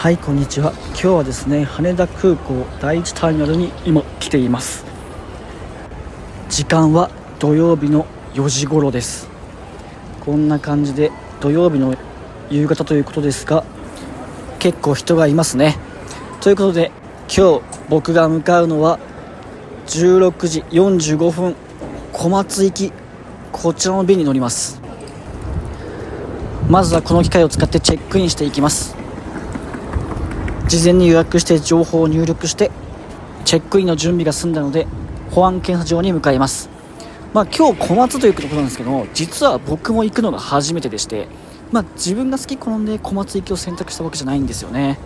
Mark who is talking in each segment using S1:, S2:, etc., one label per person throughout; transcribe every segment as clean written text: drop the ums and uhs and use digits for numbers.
S1: はい、こんにちは。今日はですね、羽田空港第一ターミナルに今来ています。時間は土曜日の4時頃です。こんな感じで土曜日の夕方ということですが、結構人がいますね。ということで、今日僕が向かうのは16時45分小松行き、こちらの便に乗ります。まずはこの機械を使ってチェックインしていきます。事前に予約して情報を入力してチェックインの準備が済んだので保安検査場に向かいます。今日小松ということなんですけど、実は僕も行くのが初めてでして、自分が好き好んで小松行きを選択したわけじゃないんですよね。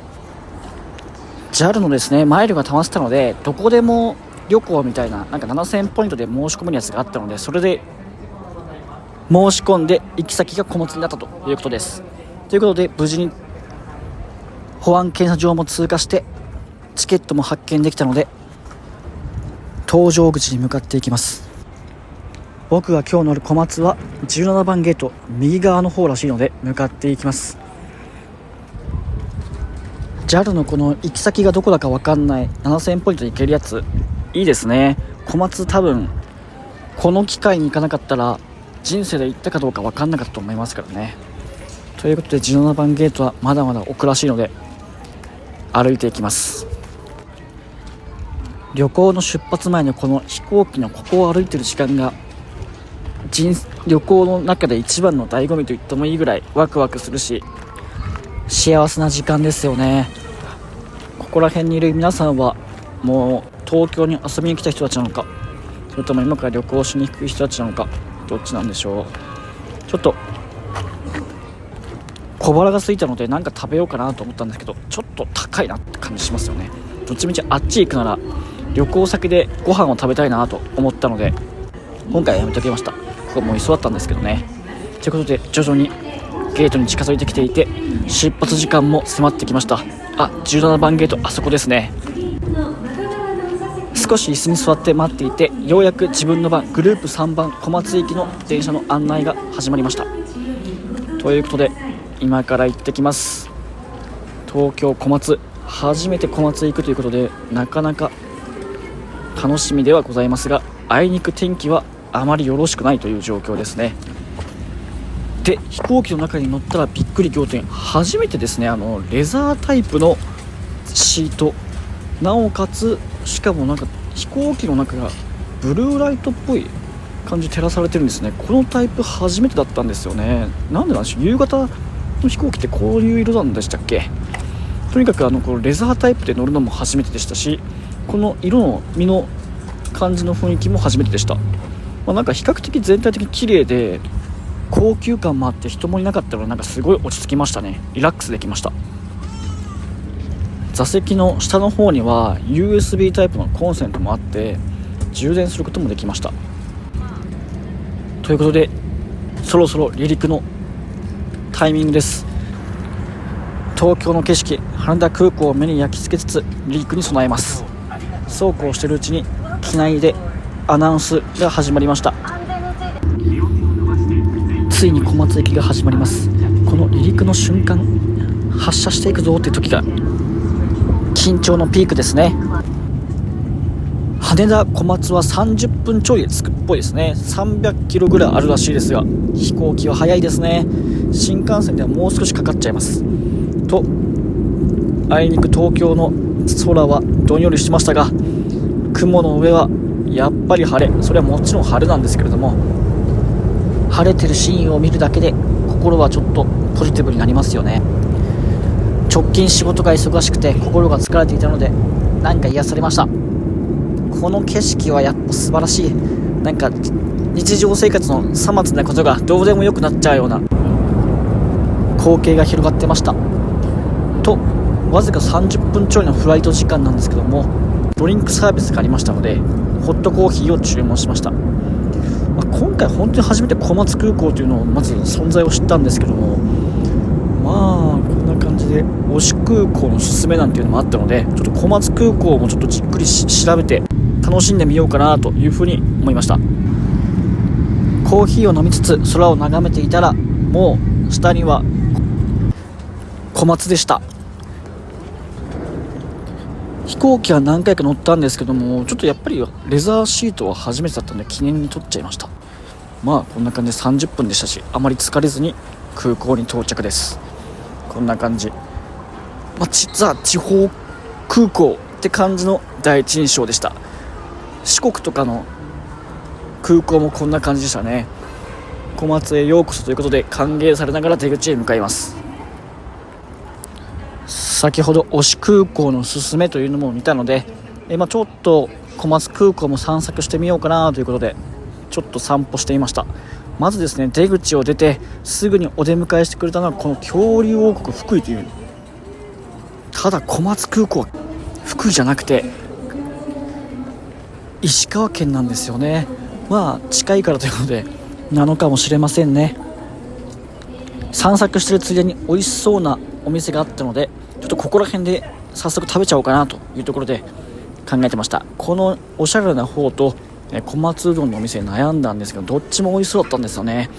S1: JAL のですねマイルが溜まってたので、どこでも旅行みたいな7000ポイントで申し込むやつがあったので、それで申し込んで行き先が小松になったということです。ということで無事に保安検査場も通過してチケットも発見できたので搭乗口に向かっていきます。僕が今日乗る小松は17番ゲート右側の方らしいので向かっていきます。 JAL のこの行き先がどこだか分かんない7000ポイントで行けるやついいですね。小松多分この機会に行かなかったら人生で行ったかどうか分かんなかったと思いますからね。ということで17番ゲートはまだまだ奥らしいので歩いていきます。旅行の出発前のこの飛行機のここを歩いてる時間が旅行の中で一番の醍醐味と言ってもいいぐらいワクワクするし幸せな時間ですよね。ここら辺にいる皆さんはもう東京に遊びに来た人たちなのか、それとも今から旅行しに行く人たちなのか、どっちなんでしょう。ちょっと小腹が空いたので何か食べようかなと思ったんですけど、ちょっと高いなって感じしますよね。どっちみちあっち行くなら旅行先でご飯を食べたいなと思ったので今回はやめときました。ここもう居座ったんですけどね。ということで徐々にゲートに近づいてきていて出発時間も迫ってきました。17番ゲートあそこですね。少し椅子に座って待っていて、ようやく自分の番グループ3番小松行きの電車の案内が始まりました。ということで今から行ってきます。東京小松、初めて小松行くということでなかなか楽しみではございますが、あいにく天気はあまりよろしくないという状況ですね。で飛行機の中に乗ったらびっくり仰天、初めてですねレザータイプのシート、なおかつしかも飛行機の中がブルーライトっぽい感じ照らされてるんですね。このタイプ初めてだったんですよね。なんでなんでしょう、夕方の飛行機ってこういう色なんでしたっけ。とにかくこのレザータイプで乗るのも初めてでしたし、この色の身の感じの雰囲気も初めてでした。比較的全体的に綺麗で高級感もあって人もいなかったのですごい落ち着きましたね。リラックスできました。座席の下の方には USB タイプのコンセントもあって充電することもできました。ということでそろそろ離陸のタイミングです。東京の景色、羽田空港を目に焼き付けつつ離陸に備えます。そうこうしているうちに機内でアナウンスが始まりました。ついに小松行きが始まります。この離陸の瞬間、発車していくぞって時が緊張のピークですね。羽田小松は30分ちょいで着くっぽいですね。300キロぐらいあるらしいですが、飛行機は早いですね。新幹線ではもう少しかかっちゃいますと、あいにく東京の空はどんよりしてましたが、雲の上はやっぱり晴れ、それはもちろん晴れなんですけれども、晴れてるシーンを見るだけで心はちょっとポジティブになりますよね。直近仕事が忙しくて心が疲れていたので癒されました。この景色はやっぱ素晴らしい。日常生活のさまつなことがどうでもよくなっちゃうような光景が広がってましたと。わずか30分ちょいのフライト時間なんですけども、ドリンクサービスがありましたのでホットコーヒーを注文しました。今回本当に初めて小松空港というのをまず存在を知ったんですけども、こんな感じで推し空港のすすめなんていうのもあったので、ちょっと小松空港もちょっとじっくり調べて楽しんでみようかなというふうに思いました。コーヒーを飲みつつ空を眺めていたら、もう下には小松でした。飛行機は何回か乗ったんですけども、ちょっとやっぱりレザーシートは初めてだったので記念に撮っちゃいました。まあこんな感じで30分でしたし、あまり疲れずに空港に到着です。こんな感じ、ザ地方空港って感じの第一印象でした。四国とかの空港もこんな感じでしたね。小松へようこそということで歓迎されながら出口へ向かいます。先ほど推し空港のすすめというのも見たので、ちょっと小松空港も散策してみようかなということでちょっと散歩していました。まずですね、出口を出てすぐにお出迎えしてくれたのはこの恐竜王国福井という、ただ小松空港は福井じゃなくて石川県なんですよね。近いからということでなのかもしれませんね。散策してるついでに美味しそうなお店があったので、ちょっとここら辺で早速食べちゃおうかなというところで考えてました。このおしゃれな方と小松うどんのお店に悩んだんですけど、どっちも美味しそうだったんですよね。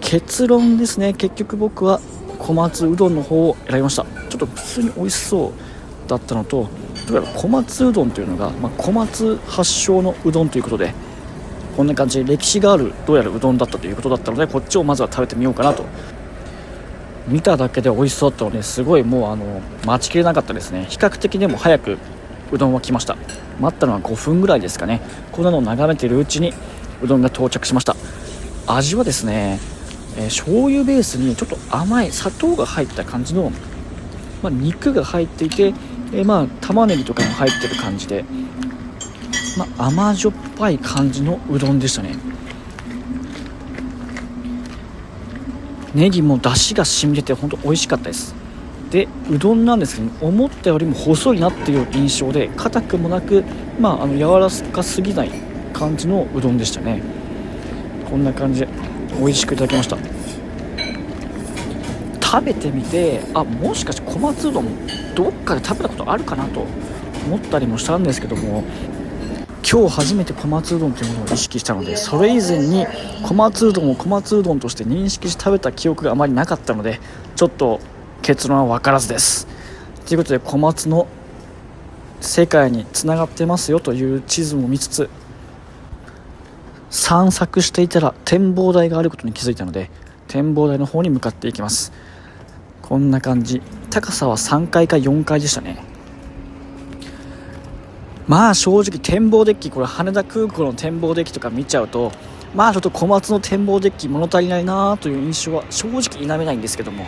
S1: 結論ですね、結局僕は小松うどんの方を選びました。ちょっと普通に美味しそうだったのと、どうやら小松うどんというのが、小松発祥のうどんということで、こんな感じで歴史があるどうやらうどんだったということだったので、こっちをまずは食べてみようかなと。見ただけで美味しそうだったので、すごいもう待ちきれなかったですね。比較的でも早くうどんは来ました。待ったのは5分ぐらいですかね。こんなのを眺めているうちにうどんが到着しました。味はですね、醤油ベースにちょっと甘い砂糖が入った感じの、肉が入っていて、玉ねぎとかも入ってる感じで、甘じょっぱい感じのうどんでしたね。ネギも出汁が染み出て本当美味しかったです。でうどんなんですけど、思ったよりも細いなっていう印象で、硬くもなく、柔らかすぎない感じのうどんでしたね。こんな感じで美味しくいただきました。食べてみて、もしかして小松うどんどっかで食べたことあるかなと思ったりもしたんですけども、今日初めて小松うどんというものを意識したので、それ以前に小松うどんを小松うどんとして認識して食べた記憶があまりなかったので、ちょっと結論は分からずです。ということで、小松の世界につながってますよという地図も見つつ、散策していたら展望台があることに気づいたので、展望台の方に向かっていきます。こんな感じ、高さは3階か4階でしたね。正直展望デッキ、これ羽田空港の展望デッキとか見ちゃうと、ちょっと小松の展望デッキ物足りないなという印象は正直否めないんですけども、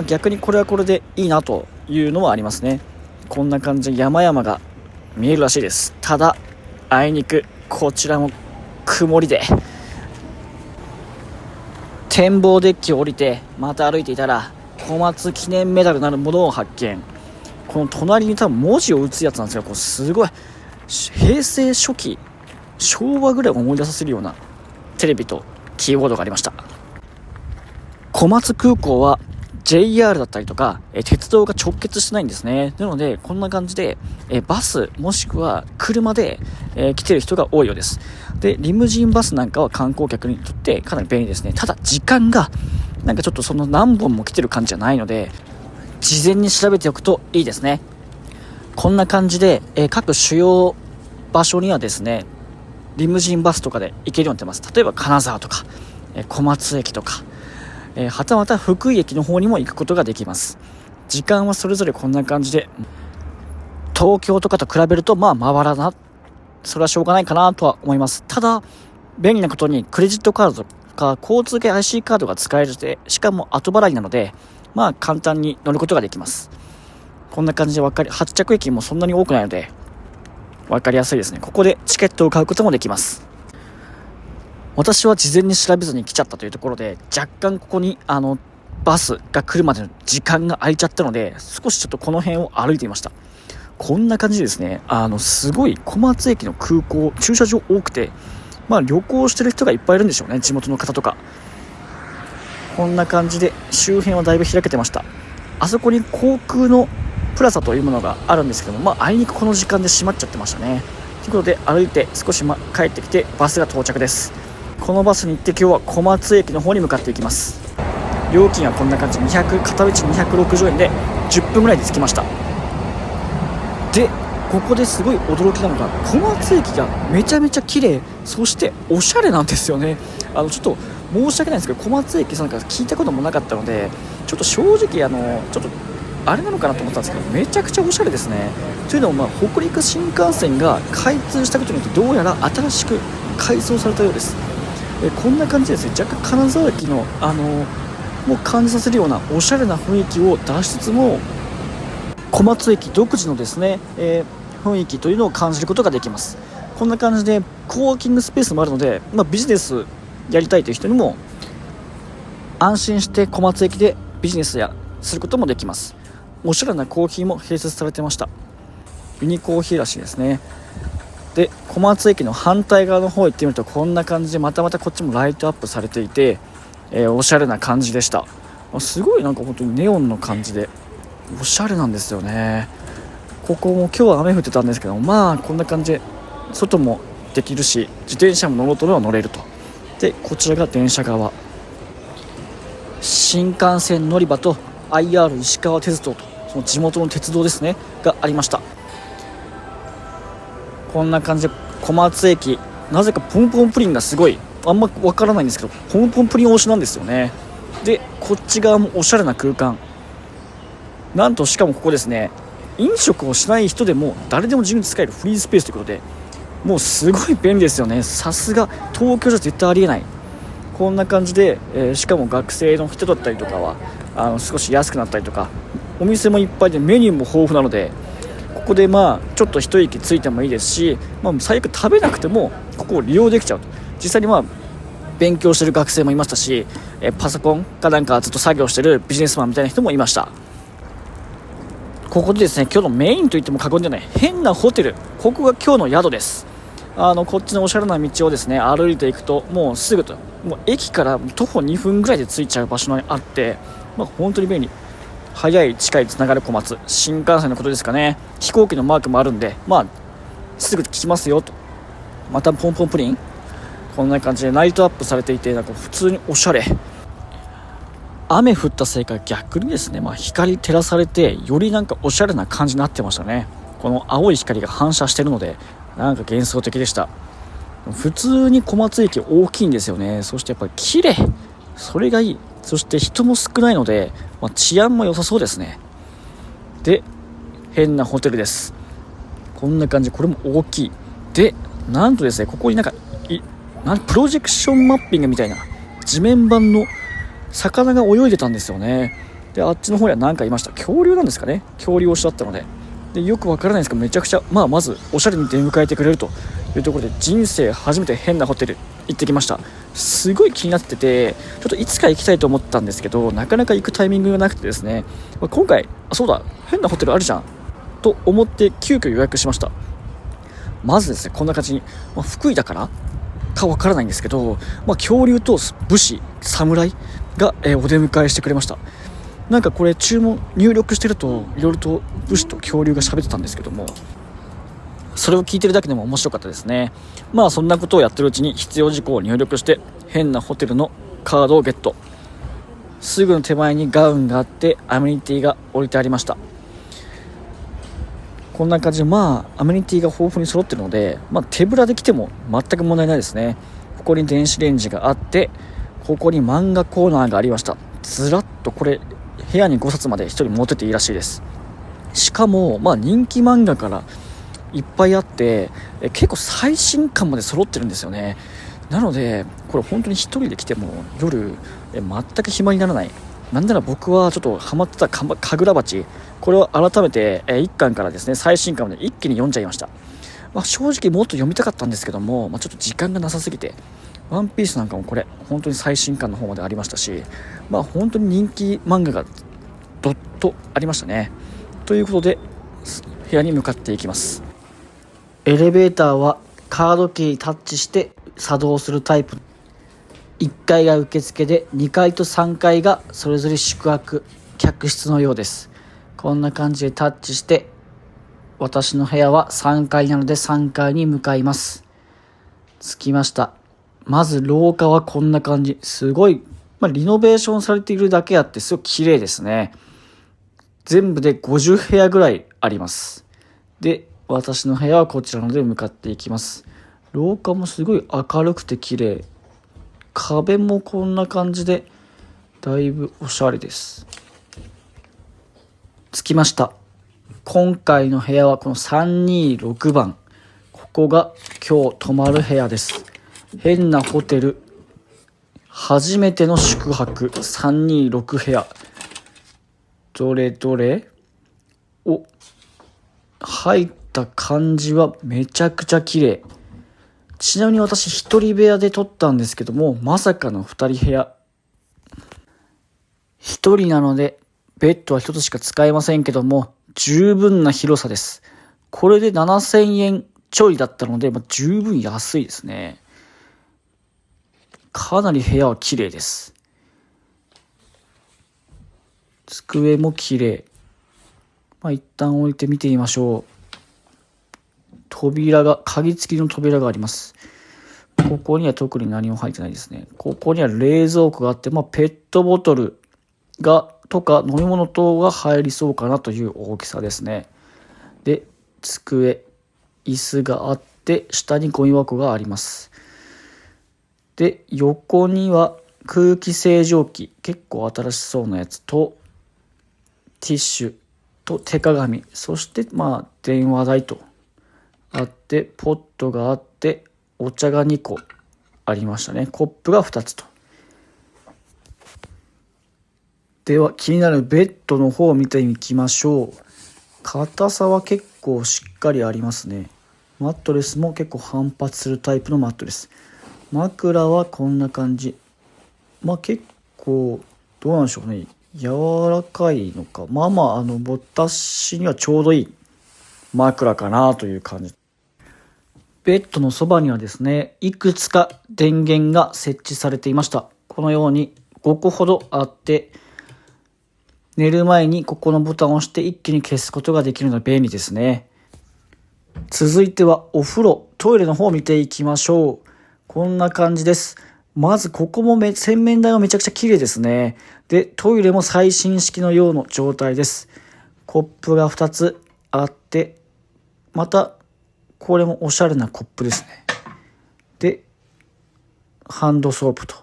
S1: 逆にこれはこれでいいなというのはありますね。こんな感じで山々が見えるらしいです。ただあいにくこちらも曇りで、展望デッキを降りてまた歩いていたら小松記念メダルなるものを発見。この隣に多分文字を打つやつなんですが、これすごい平成初期昭和ぐらいを思い出させるようなテレビとキーボードがありました。小松空港は JR だったりとか鉄道が直結してないんですね。なのでこんな感じでバスもしくは車で来てる人が多いようです。でリムジンバスなんかは観光客にとってかなり便利ですね。ただ時間がちょっとその何本も来てる感じじゃないので、事前に調べておくといいですね。こんな感じで各主要場所にはですね、リムジンバスとかで行けるようになってます。例えば金沢とか小松駅とかはたまた福井駅の方にも行くことができます。時間はそれぞれこんな感じで、東京とかと比べるとまばらな、それはしょうがないかなとは思います。ただ便利なことにクレジットカードとか交通系 IC カードが使えるで、しかも後払いなので簡単に乗ることができます。こんな感じで発着駅もそんなに多くないので分かりやすいですね。ここでチケットを買うこともできます。私は事前に調べずに来ちゃったというところで、若干ここにバスが来るまでの時間が空いちゃったので、少しちょっとこの辺を歩いていました。こんな感じでですね、すごい小松駅の空港駐車場多くて、旅行してる人がいっぱいいるんでしょうね、地元の方とか。こんな感じで周辺はだいぶ開けてました。あそこに航空のプラザというものがあるんですけども、あいにくこの時間で閉まっちゃってましたね。ということで歩いて少し、帰ってきてバスが到着です。このバスに行って今日は小松駅の方に向かっていきます。料金はこんな感じ、片道260円で10分ぐらいで着きました。でここですごい驚きなのが小松駅がめちゃめちゃ綺麗、そしておしゃれなんですよね。ちょっと申し訳ないんですけど、小松駅なんか聞いたこともなかったので、ちょっと正直ちょっとあれなのかなと思ったんですけど、めちゃくちゃおしゃれですね。というのも、北陸新幹線が開通したことによってどうやら新しく改装されたようです。こんな感じでですね、若干金沢駅のもう感じさせるようなおしゃれな雰囲気を出しつつも、小松駅独自のですね、雰囲気というのを感じることができます。こんな感じでコワーキングスペースもあるので、ビジネスやりたいという人にも安心して小松駅でビジネスすることもできます。おしゃれなコーヒーも併設されてました。ユニコーヒーらしいですね。で、小松駅の反対側の方行ってみると、こんな感じでまたこっちもライトアップされていて、おしゃれな感じでした。すごいなんか本当にネオンの感じでおしゃれなんですよね。ここも今日は雨降ってたんですけど、こんな感じで外もできるし、自転車も乗ろうと乗れると。で、こちらが電車側、新幹線乗り場と IR 石川鉄道と、その地元の鉄道ですねがありました。こんな感じで小松駅、なぜかポンポンプリンがすごい、あんまわからないんですけど、ポンポンプリン推しなんですよね。で、こっち側もおしゃれな空間、なんとしかもここですね、飲食をしない人でも誰でも自由に使えるフリースペースということで、もうすごい便利ですよね。さすが東京じゃ絶対ありえない。こんな感じで、しかも学生の人だったりとかは少し安くなったりとか、お店もいっぱいでメニューも豊富なので、ここでちょっと一息ついてもいいですし、最悪食べなくてもここを利用できちゃうと。実際に勉強してる学生もいましたし、パソコンかなんかずっと作業してるビジネスマンみたいな人もいました。ここでですね、今日のメインといっても過言じゃない変なホテル、ここが今日の宿です。こっちのおしゃれな道をですね歩いていくと、もうすぐと、もう駅から徒歩2分ぐらいで着いちゃう場所にあって、本当に便利。早い近いつながる小松、新幹線のことですかね。飛行機のマークもあるんで、すぐ来ますよと。またポンポンプリン、こんな感じでライトアップされていて、なんか普通におしゃれ。雨降ったせいか逆にですね、光照らされてよりなんかおしゃれな感じになってましたね。この青い光が反射してるので、なんか幻想的でした。普通に小松駅大きいんですよね。そしてやっぱり綺麗、それがいい。そして人も少ないので、治安も良さそうですね。で、変なホテルです。こんな感じ、これも大きい。で、なんとですね、ここにプロジェクションマッピングみたいな地面版の魚が泳いでたんですよね。で、あっちの方には何かいました。恐竜なんですかね。恐竜推しだったので。で、よくわからないんですけど、めちゃくちゃまずおしゃれに出迎えてくれるというところで、人生初めて変なホテル行ってきました。すごい気になってて、ちょっといつか行きたいと思ったんですけど、なかなか行くタイミングがなくてですね、今回そうだ、変なホテルあるじゃんと思って急遽予約しました。まずですね、こんな感じに、福井だからかわからないんですけど、恐竜と武士侍が、お出迎えしてくれました。なんかこれ注文入力してると、いろいろと武士と恐竜が喋ってたんですけども、それを聞いてるだけでも面白かったですね。そんなことをやってるうちに必要事項を入力して変なホテルのカードをゲット。すぐの手前にガウンがあってアメニティが置いてありました。こんな感じでアメニティが豊富に揃ってるので、手ぶらで来ても全く問題ないですね。ここに電子レンジがあって、ここに漫画コーナーがありました。ずらっと、これ部屋に5冊まで1人持ってていいらしいです。しかも人気漫画からいっぱいあって、結構最新刊まで揃ってるんですよね。なのでこれ本当に1人で来ても夜全く暇にならない。なんなら僕はちょっとハマってたかぐら鉢、これを改めて1巻からですね最新巻まで一気に読んじゃいました。正直もっと読みたかったんですけども、ちょっと時間がなさすぎて、ワンピースなんかもこれ本当に最新巻の方までありましたし、本当に人気漫画がどっとありましたね。ということで部屋に向かっていきます。エレベーターはカードキータッチして作動するタイプ。1階が受付で、2階と3階がそれぞれ宿泊客室のようです。こんな感じでタッチして、私の部屋は3階なので3階に向かいます。着きました。まず廊下はこんな感じ、すごい、リノベーションされているだけあってすごい綺麗ですね。全部で50部屋ぐらいあります。で、私の部屋はこちらので向かっていきます。廊下もすごい明るくて綺麗。壁もこんな感じでだいぶおしゃれです。着きました。今回の部屋はこの326番。ここが今日泊まる部屋です。変なホテル。初めての宿泊。326部屋。どれどれ？入った感じはめちゃくちゃ綺麗。ちなみに私一人部屋で撮ったんですけども、まさかの二人部屋。一人なのでベッドは一つしか使えませんけども、十分な広さです。これで7000円ちょいだったので、十分安いですね。かなり部屋は綺麗です。机も綺麗。一旦置いて見てみましょう。鍵付きの扉があります。ここには特に何も入ってないですね。ここには冷蔵庫があって、ペットボトルとか飲み物等が入りそうかなという大きさですね。で、椅子があって、下にゴミ箱があります。で、横には空気清浄機、結構新しそうなやつと、ティッシュと手鏡、そして電話台とあって、ポットがあって、お茶が2個ありましたね。コップが2つと。では気になるベッドの方を見ていきましょう。硬さは結構しっかりありますね。マットレスも結構反発するタイプのマットレス。枕はこんな感じ。結構どうなんでしょうね。柔らかいのか。私にはちょうどいい枕かなという感じ。ベッドのそばにはですね、いくつか電源が設置されていました。このように5個ほどあって、寝る前にここのボタンを押して一気に消すことができるので便利ですね。続いてはお風呂、トイレの方を見ていきましょう。こんな感じです。まずここも洗面台はめちゃくちゃ綺麗ですね。で、トイレも最新式のような状態です。コップが2つあって、またこれもおしゃれなコップですね。で、ハンドソープと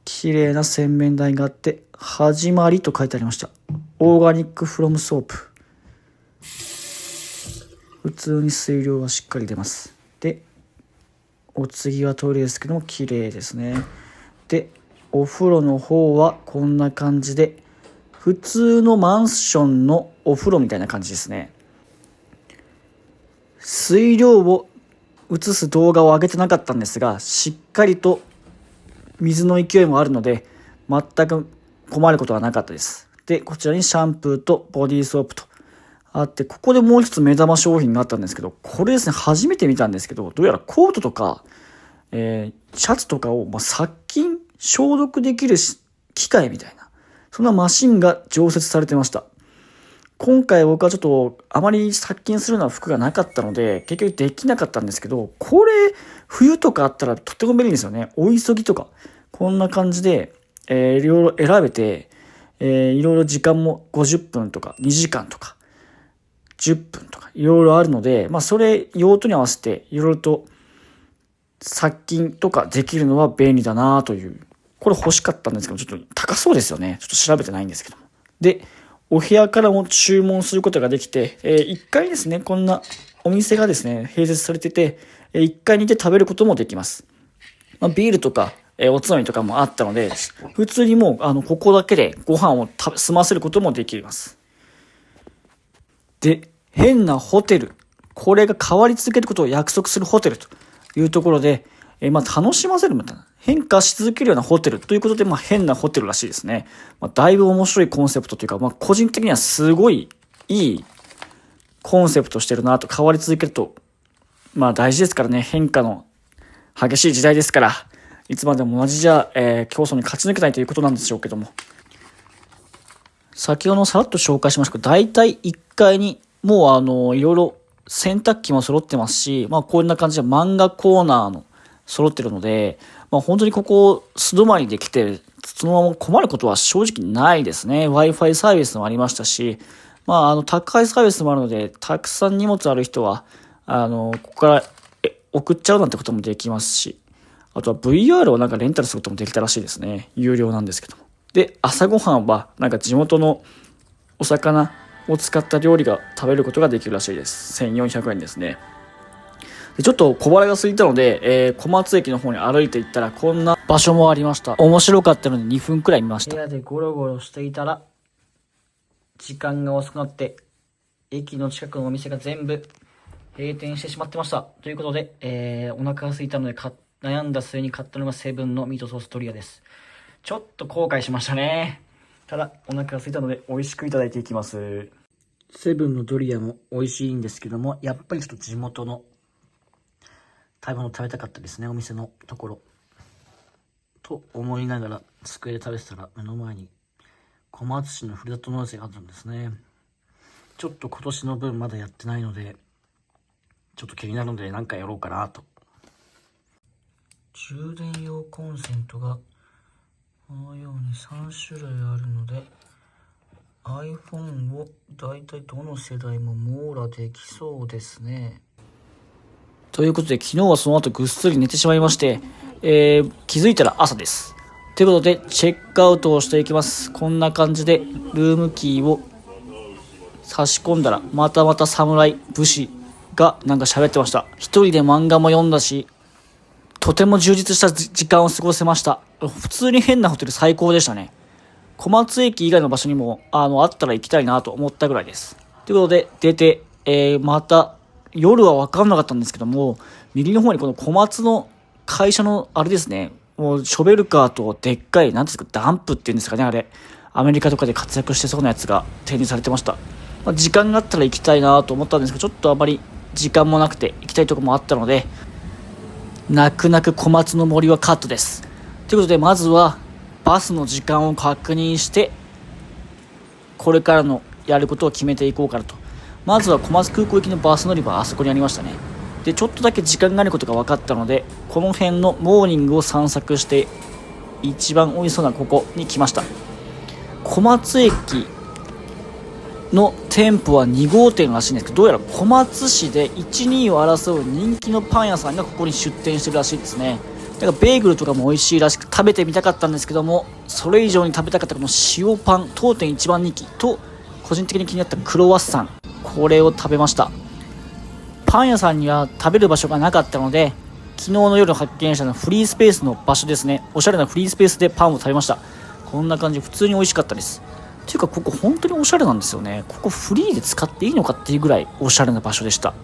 S1: 綺麗な洗面台があって、始まりと書いてありました。オーガニックフロムソープ。普通に水量はしっかり出ます。で、お次はトイレですけども綺麗ですね。で、お風呂の方はこんな感じで、普通のマンションのお風呂みたいな感じですね。水量を映す動画を上げてなかったんですが、しっかりと水の勢いもあるので全く困ることはなかったです。で、こちらにシャンプーとボディーソープとあって、ここでもう一つ目玉商品があったんですけど、これですね、初めて見たんですけど、どうやらコートとか、シャツとかを殺菌消毒できる機械みたいな、そんなマシンが常設されてました。今回僕はちょっとあまり殺菌するような服がなかったので結局できなかったんですけど、これ冬とかあったらとっても便利ですよね。お急ぎとかこんな感じで、いろいろ選べて、いろいろ時間も50分とか2時間とか10分とかいろいろあるので、それ用途に合わせていろいろと殺菌とかできるのは便利だなという。これ欲しかったんですけどちょっと高そうですよね。ちょっと調べてないんですけども。で、お部屋からも注文することができて、1階ですね、こんなお店がですね、併設されてて、1階にいて食べることもできます。ビールとか、おつまみとかもあったので、普通にもう、ここだけでご飯を済ませることもできます。で、変なホテル。これが変わり続けることを約束するホテルというところで、楽しませるみたいな。変化し続けるようなホテルということで、変なホテルらしいですね。だいぶ面白いコンセプトというか、個人的にはすごいいいコンセプトしてるなと。変わり続けると、大事ですからね。変化の激しい時代ですから、いつまでも同じじゃ、競争に勝ち抜けないということなんでしょうけども。先ほどさらっと紹介しましたけど、だいたい1階にもういろいろ洗濯機も揃ってますし、こんな感じで漫画コーナーの揃ってるので、本当にここ素泊まりで来てそのまま困ることは正直ないですね。Wi-Fi サービスもありましたし、宅配サービスもあるので、たくさん荷物ある人は、ここから送っちゃうなんてこともできますし、あとは VR をなんかレンタルすることもできたらしいですね。有料なんですけども。で、朝ごはんはなんか地元のお魚を使った料理が食べることができるらしいです。1400円ですね。でちょっと小腹が空いたので、小松駅の方に歩いて行ったらこんな場所もありました。面白かったので2分くらい見ました。部屋でゴロゴロしていたら、時間が遅くなって、駅の近くのお店が全部閉店してしまってました。ということで、お腹が空いたので悩んだ末に買ったのがセブンのミートソースドリアです。ちょっと後悔しましたね。ただ、お腹が空いたので美味しくいただいていきます。セブンのドリアも美味しいんですけども、やっぱりちょっと地元の食べ物食べたかったですね、お店のところ。と思いながら机で食べてたら目の前に小松市のふるさと納税があったんですね。ちょっと今年の分まだやってないので、ちょっと気になるので何かやろうかなと。充電用コンセントがこのように3種類あるので iPhone をだいたいどの世代も網羅できそうですね。ということで昨日はその後ぐっすり寝てしまいまして、気づいたら朝です。ということでチェックアウトをしていきます。こんな感じでルームキーを差し込んだらまた侍武士がなんか喋ってました。一人で漫画も読んだし、とても充実した時間を過ごせました。普通に変なホテル最高でしたね。小松駅以外の場所にもあったら行きたいなと思ったぐらいです。ということで出て、また夜は分かんなかったんですけども、右の方にこの小松の会社のあれですね、もうショベルカーとでっかいなんですか、ダンプっていうんですかね、あれアメリカとかで活躍してそうなやつが展示されてました。時間があったら行きたいなと思ったんですけど、ちょっとあまり時間もなくて行きたいところもあったので、泣く泣く小松の森はカットです。ということでまずはバスの時間を確認して、これからのやることを決めていこうかなと。まずは小松空港行きのバス乗り場、あそこにありましたね。でちょっとだけ時間があることが分かったので、この辺のモーニングを散策して一番美味しそうなここに来ました。小松駅の店舗は2号店らしいんですけど、どうやら小松市で1、2を争う人気のパン屋さんがここに出店してるらしいですね。だからベーグルとかも美味しいらしく食べてみたかったんですけども、それ以上に食べたかったこの塩パン当店一番人気と、個人的に気になったクロワッサン、これを食べました。パン屋さんには食べる場所がなかったので、昨日の夜発見したのフリースペースの場所ですね。おしゃれなフリースペースでパンを食べました。こんな感じ、普通に美味しかったです。というかここ本当におしゃれなんですよね。ここフリーで使っていいのかっていうぐらいおしゃれな場所でした。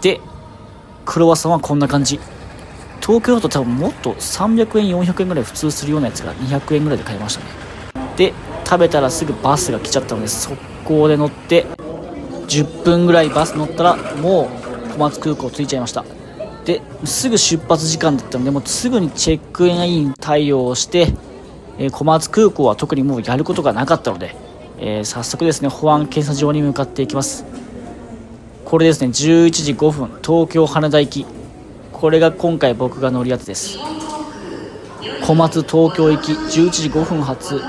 S1: でクロワッサンはこんな感じ。東京だと多分もっと300円400円ぐらい普通するようなやつが200円ぐらいで買いましたね。で食べたらすぐバスが来ちゃったので速攻で乗って、10分ぐらいバス乗ったらもう小松空港着いちゃいました。ですぐ出発時間だったので、もうすぐにチェックイン対応をして、小松空港は特にもうやることがなかったので、早速ですね保安検査場に向かっていきます。これですね、11時5分東京羽田行き、これが今回僕が乗るやつです。小松東京行き11時5分発、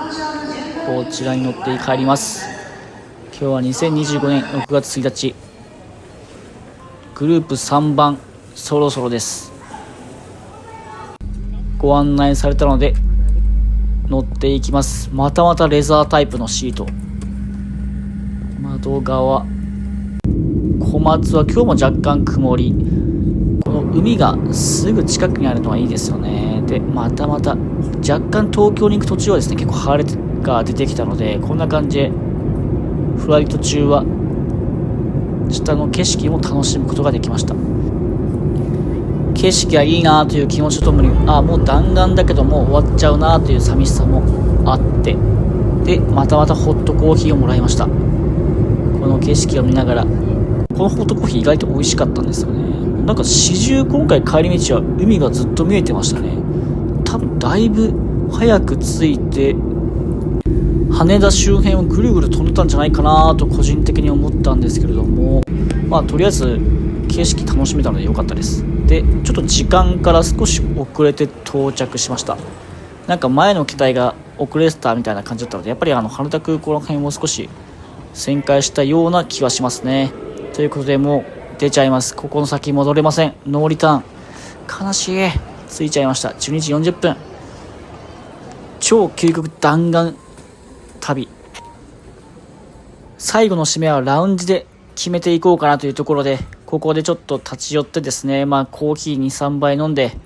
S1: こちらに乗って帰ります。今日は2025年6月1日、グループ3番そろそろです。ご案内されたので乗っていきます。またレザータイプのシート、窓側、小松は今日も若干曇り、この海がすぐ近くにあるのはいいですよね。でまた若干東京に行く途中はですね結構晴れが出てきたので、こんな感じでフライト中は下の景色も楽しむことができました。景色がいいなという気持ちとともに、もう弾丸だけどもう終わっちゃうなという寂しさもあって、でまたホットコーヒーをもらいました。この景色を見ながら、このホットコーヒー意外と美味しかったんですよね。なんか始終今回帰り道は海がずっと見えてましたね。多分だいぶ早く着いて羽田周辺をぐるぐる飛んでたんじゃないかなと個人的に思ったんですけれども、とりあえず景色楽しめたので良かったです。でちょっと時間から少し遅れて到着しました。なんか前の機体が遅れてたみたいな感じだったので、やっぱり羽田空港の辺を少し旋回したような気はしますね。ということでもう出ちゃいます。ここの先戻れません。ノーリターン。悲しい。ついちゃいました。12時40分。超究極弾丸旅。最後の締めはラウンジで決めていこうかなというところで、ここでちょっと立ち寄ってですね、コーヒー2、3杯飲んで、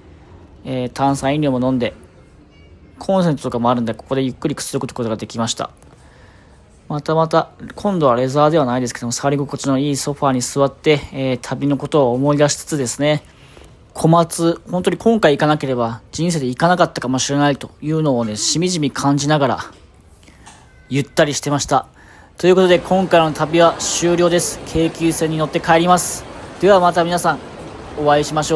S1: 炭酸飲料も飲んで、コンセントとかもあるんで、ここでゆっくりくつろぐことができました。また、今度はレザーではないですけども、触り心地のいいソファーに座って、旅のことを思い出しつつですね、小松、本当に今回行かなければ人生で行かなかったかもしれないというのをね、しみじみ感じながら、ゆったりしてました。ということで、今回の旅は終了です。京急線に乗って帰ります。ではまた皆さん、お会いしましょう。